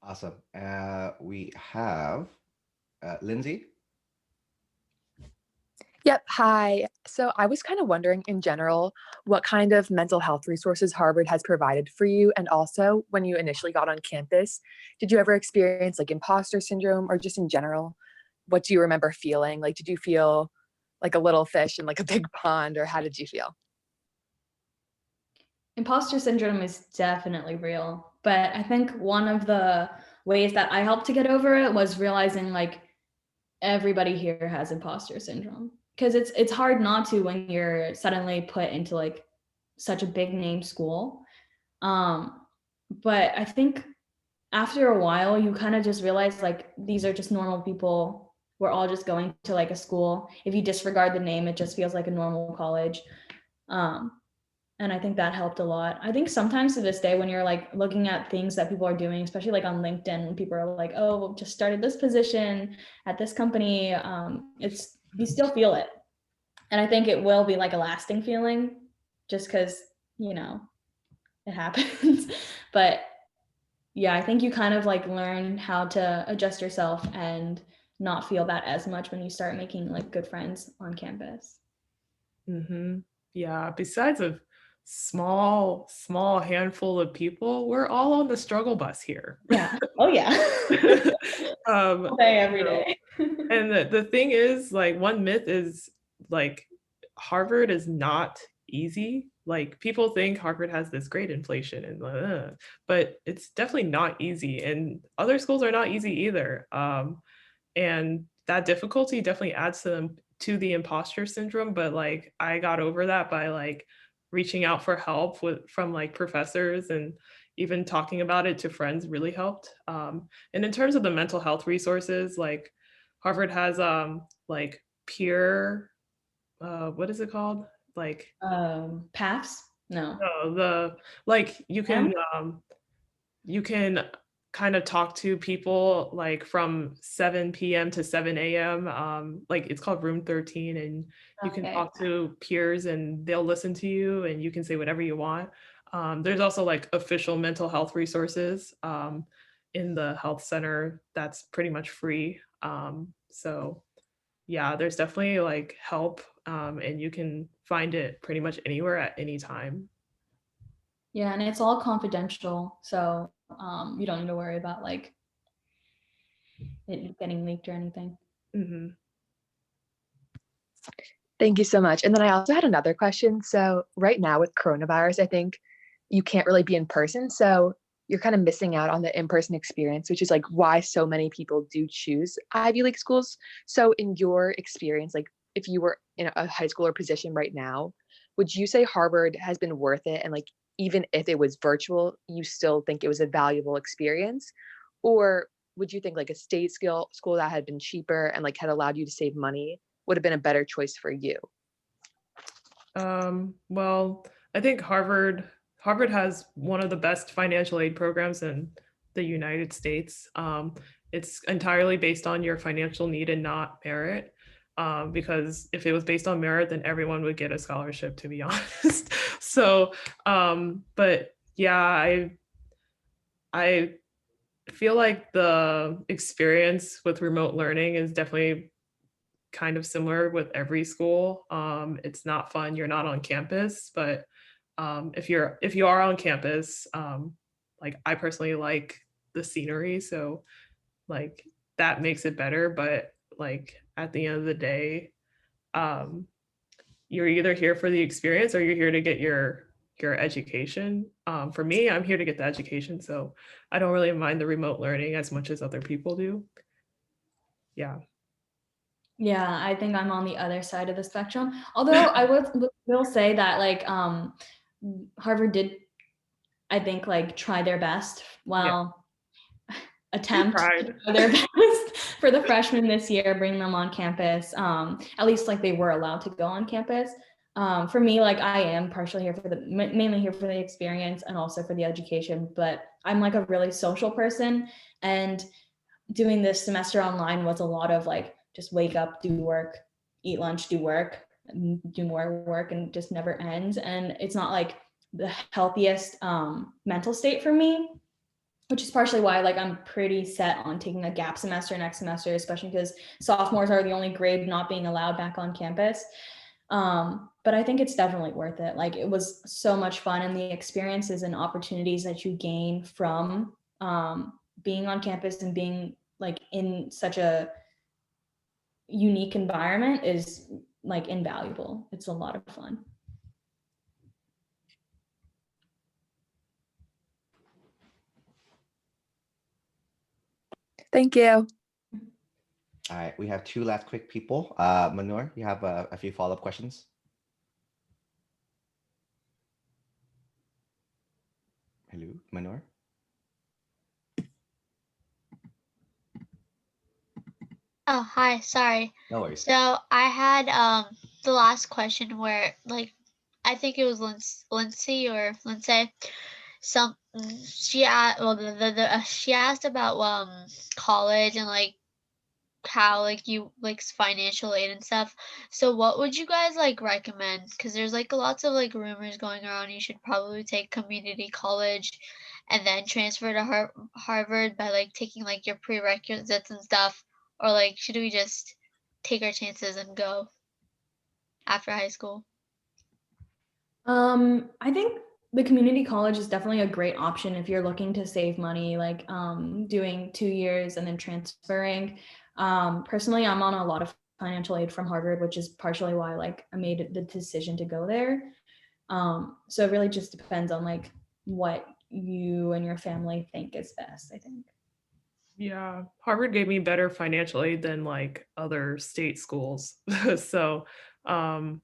Awesome. We have Lindsay. Yep. Hi. So I was kind of wondering in general what kind of mental health resources Harvard has provided for you. And also, when you initially got on campus, did you ever experience like imposter syndrome or just in general? What do you remember feeling? Like, did you feel like a little fish in like a big pond, or how did you feel? Imposter syndrome is definitely real, but I think one of the ways that I helped to get over it was realizing like everybody here has imposter syndrome, because it's hard not to when you're suddenly put into like such a big name school. But I think after a while you kind of just realize like these are just normal people. We're all just going to like a school. If you disregard the name, it just feels like a normal college. um, and I think that helped a lot. I think sometimes to this day when you're like looking at things that people are doing, especially like on LinkedIn, when people are like, oh, just started this position at this company, it's you still feel it. And I think it will be like a lasting feeling just because, you know, it happens. But yeah, I think you kind of like learn how to adjust yourself and not feel that as much when you start making like good friends on campus. Yeah, besides a small handful of people, we're all on the struggle bus here. Yeah. Oh yeah. All day, every day. And the thing is, like, one myth is like Harvard is not easy. Like, people think Harvard has this great inflation and but it's definitely not easy, and other schools are not easy either. And that difficulty definitely adds to the imposter syndrome, but like I got over that by like reaching out for help from like professors, and even talking about it to friends really helped. And in terms of the mental health resources, like Harvard has like peer what is it called, like PAFs? No. the like you can kind of talk to people like from 7 p.m. to 7 a.m. Like it's called room 13, and you can talk to peers and they'll listen to you and you can say whatever you want. There's also like official mental health resources in the health center that's pretty much free. So yeah, there's definitely like help, and you can find it pretty much anywhere at any time. Yeah, and it's all confidential, so you don't need to worry about like it getting leaked or anything. Thank you so much. And then I also had another question. So right now with coronavirus, I think you can't really be in person. So you're kind of missing out on the in-person experience, which is like why so many people do choose Ivy League schools. So in your experience, like if you were in a high schooler position right now, would you say Harvard has been worth it? And like, even if it was virtual, you still think it was a valuable experience? Or would you think like a state school that had been cheaper and like had allowed you to save money would have been a better choice for you? Well, I think Harvard has one of the best financial aid programs in the United States. It's entirely based on your financial need and not merit. Because if it was based on merit, then everyone would get a scholarship, to be honest. So, but yeah, I feel like the experience with remote learning is definitely kind of similar with every school. It's not fun. You're not on campus, but if you are on campus, like I personally like the scenery, so like that makes it better. But like at the end of the day, you're either here for the experience or you're here to get your education. For me, I'm here to get the education, so I don't really mind the remote learning as much as other people do. Yeah. Yeah, I think I'm on the other side of the spectrum. Although I will say that like Harvard did, I think, like try their best. Attempt their best for the freshmen this year, bringing them on campus. At least like they were allowed to go on campus. For me, like I am partially here for mainly here for the experience and also for the education, but I'm like a really social person, and doing this semester online was a lot of like just wake up, do work, eat lunch, do work, do more work, and just never ends. And it's not like the healthiest mental state for me, which is partially why like I'm pretty set on taking a gap semester next semester, especially because sophomores are the only grade not being allowed back on campus. But I think it's definitely worth it. Like it was so much fun, and the experiences and opportunities that you gain from being on campus and being like in such a unique environment is like invaluable. It's a lot of fun. Thank you. All right, we have two last quick people. Manur, you have a few follow-up questions? Hello, Manur? Oh, hi, sorry. No worries. So I had the last question where like I think it was Lindsay. She asked she asked about college and like how like you like financial aid and stuff. So what would you guys like recommend? Because there's like lots of like rumors going around. You should probably take community college and then transfer to Harvard by like taking like your prerequisites and stuff. or like should we just take our chances and go after high school? I think the community college is definitely a great option if you're looking to save money, like doing 2 years and then transferring. Personally, I'm on a lot of financial aid from Harvard, which is partially why like I made the decision to go there. So it really just depends on like what you and your family think is best, I think. Yeah, Harvard gave me better financial aid than like other state schools. So, um,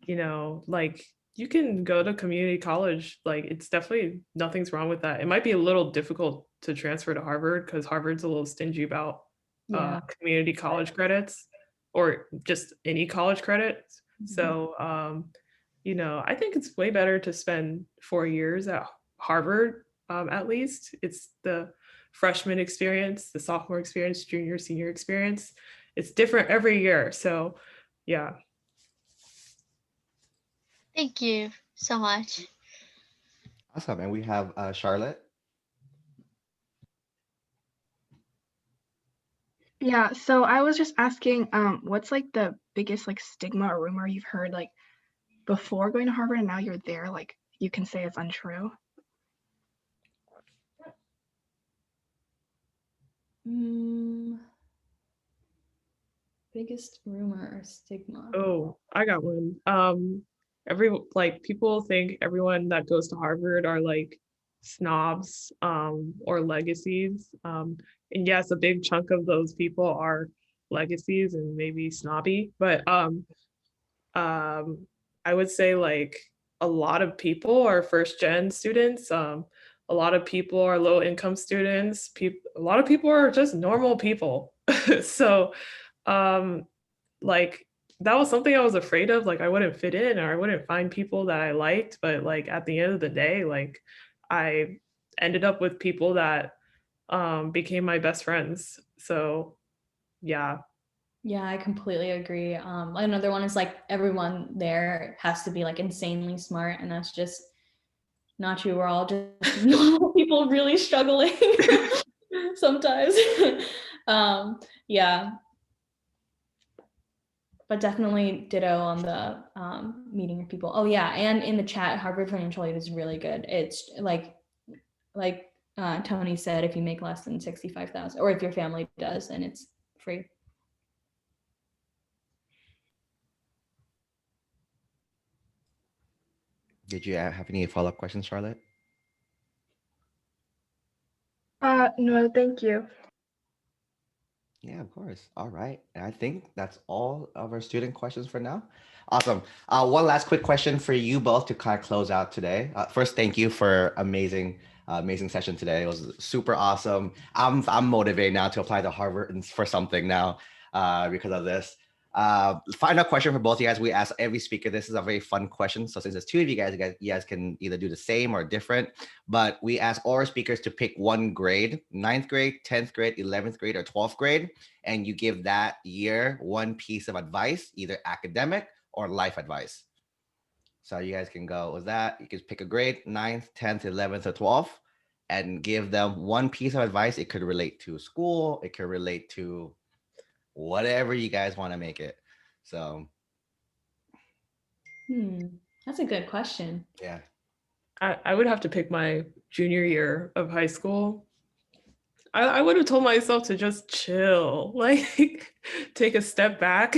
like you can go to community college. Like it's definitely nothing's wrong with that. It might be a little difficult to transfer to Harvard because Harvard's a little stingy about Yeah. community college credits or just any college credits. Mhm. So, I think it's way better to spend 4 years at Harvard, at least. It's the freshman experience, the sophomore experience, junior, senior experience. It's different every year. So, yeah. Thank you so much. Awesome. And we have Charlotte. Yeah, so I was just asking, what's like the biggest like stigma or rumor you've heard like before going to Harvard and now you're there, like you can say it's untrue? Biggest rumor or stigma? Oh, I got one. People think everyone that goes to Harvard are like snobs, or legacies. And yes, a big chunk of those people are legacies and maybe snobby, but I would say like a lot of people are first gen students. A lot of people are low income students. A lot of people are just normal people. So, um, like that was something I was afraid of. Like I wouldn't fit in or I wouldn't find people that I liked. But like at the end of the day, like I ended up with people that became my best friends. So yeah. Yeah, I completely agree. Another one is like everyone there has to be like insanely smart, and that's just not true. We're all just normal people really struggling sometimes. Yeah, but definitely ditto on the meeting of people. Oh yeah, and in the chat, Harvard Financial Aid is really good. It's like Tony said, if you make less than 65,000, or if your family does, then it's free. Did you have any follow-up questions, Charlotte? No, thank you. Yeah, of course. All right. And I think that's all of our student questions for now. Awesome. One last quick question for you both to kind of close out today. First, thank you for amazing session today. It was super awesome. I'm motivated now to apply to Harvard for something now because of this. Final question for both of you guys. We ask every speaker. This is a very fun question. So since there's two of you guys can either do the same or different. But we ask all our speakers to pick one grade: 9th grade, 10th grade, 11th grade, or 12th grade, and you give that year one piece of advice, either academic or life advice. So you guys can go with that. You can pick a grade: 9th, 10th, 11th, or 12th, and give them one piece of advice. It could relate to school. It could relate to whatever you guys want to make it. So that's a good question. Yeah. I would have to pick my junior year of high school. I would have told myself to just chill, like take a step back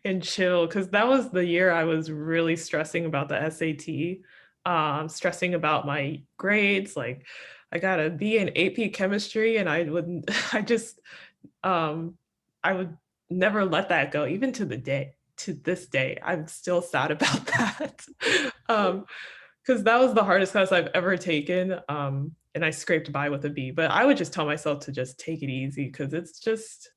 and chill, because that was the year I was really stressing about the SAT, stressing about my grades. Like I got a B in AP chemistry, and I would never let that go, even to this day. I'm still sad about that. Because that was the hardest class I've ever taken. And I scraped by with a B, but I would just tell myself to just take it easy, because it's just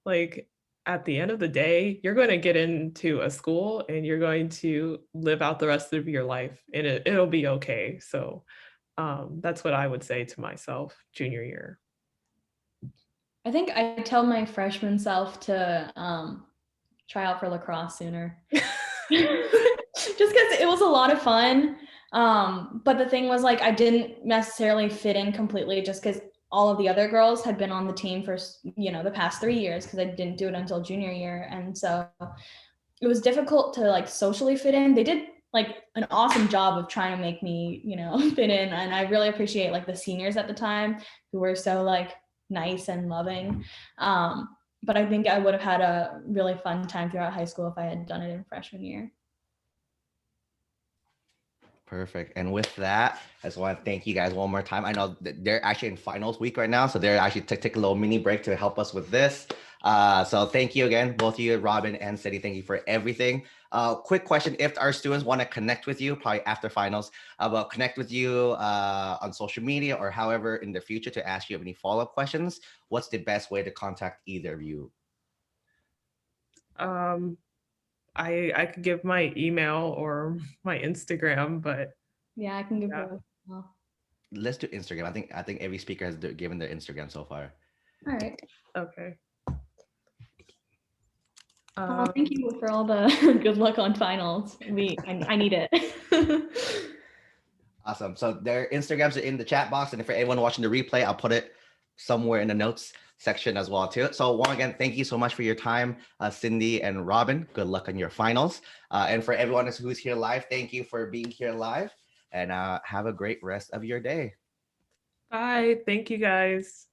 like at the end of the day, you're going to get into a school and you're going to live out the rest of your life, and it'll be okay. So that's what I would say to myself junior year. I think I tell my freshman self to try out for lacrosse sooner. Just because it was a lot of fun. But the thing was, like, I didn't necessarily fit in completely just because all of the other girls had been on the team for, the past 3 years, because I didn't do it until junior year. And so it was difficult to like socially fit in. They did like an awesome job of trying to make me, fit in. And I really appreciate like the seniors at the time who were so like nice and loving. But I think I would have had a really fun time throughout high school if I had done it in freshman year. Perfect. And with that, I just want to thank you guys one more time. I know that they're actually in finals week right now, so they're actually take a little mini break to help us with this. So thank you again, both of you, Robin and Sadie. Thank you for everything. Quick question: if our students want to connect with you, probably after finals, about connect with you on social media or however in the future to ask you any follow-up questions, what's the best way to contact either of you? I could give my email or my Instagram, but Yeah, I can give Yeah. both. Let's do Instagram. I think every speaker has given their Instagram so far. All right. okay. Well, thank you for all the good luck on finals. I need it. Awesome. So their Instagrams are in the chat box, and for anyone watching the replay, I'll put it somewhere in the notes section as well too. So once again, thank you so much for your time, Cindy and Robin. Good luck on your finals. And for everyone who's here live, thank you for being here live, and have a great rest of your day. Bye. Thank you guys.